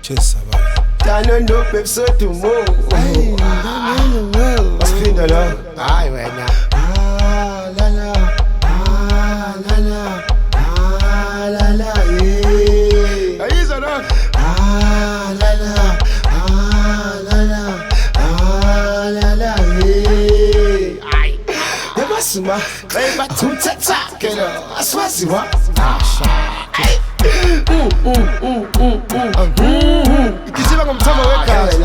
Chesa ba. Danon no pepso to mo. Spin the love. Ay wena. La la. La la. La la. Yeah. Are you so no? La la. La la. La la. Yeah. Ay. Yamasuma. Baby tumtata. Kelo. Aswasiwa. Ikisiba ngomthamo wegazi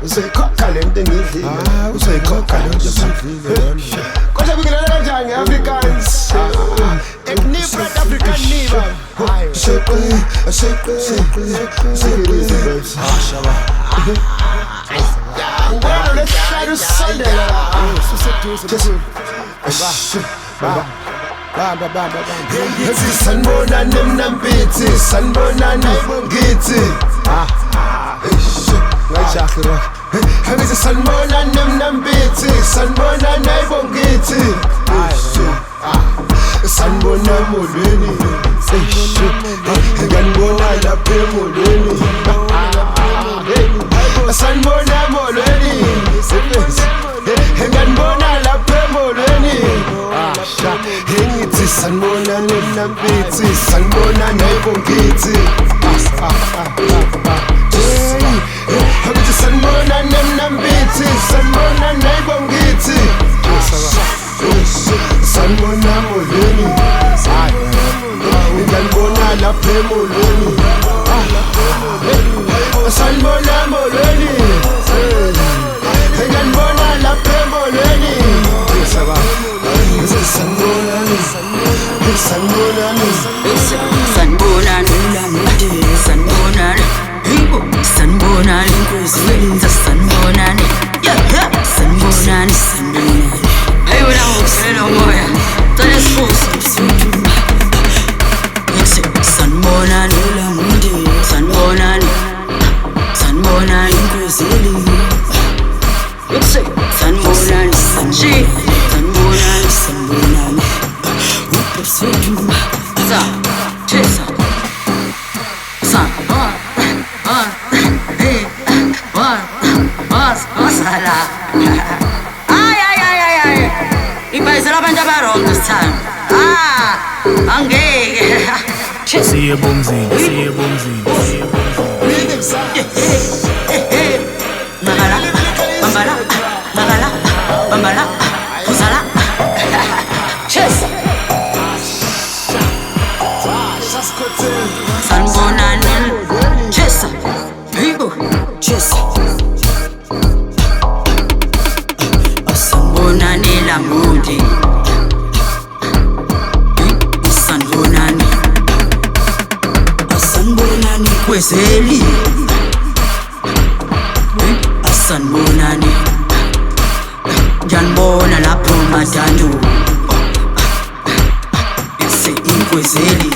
useyikhokhala emntengidlile useyikhokhala emntengidlile kodwa kungenela kanjani Africans Ethnic African niba shake well let's try to Sunday Sanbonani mnambithi Sanbonani ngithi ngajahira ngithi Sanbonani mnambithi Sanbonani ngithi Sanbona molweni nganibona lapha emolweni Sanbona molweni nganibona lapha emolweni ngithi Sanbonani mnambithi Sanbonani ngithi ngithi Sanbonani mnambithi Sanbonani ngithi Sanbona molweni nganibona lapha emolweni Sanbona molweni nganibona lapha emolweni Sanbonani Sanbonani Sanbonani Sanbonani Sanbonani Kwezilinza Sanbonani Sanbonani Hey wena ngokuphelela umoya Tane sifusi Sanbonani Sanbonani Sanbonani Kwezilinza Sanbonani Sanbonani Sanbonani Sa Chesa Sa Masala Ay Ipaisela abantu abarong this time Angeke See you Bongzin Magala Bambala Magala Bambala Kusala Chesa Sanbonani Chesa People Chesa Sanbonani la mudi Sanbonani Sanbonani kwezeli Sanbonani Janbona lapho Madanon Ese inkwezeli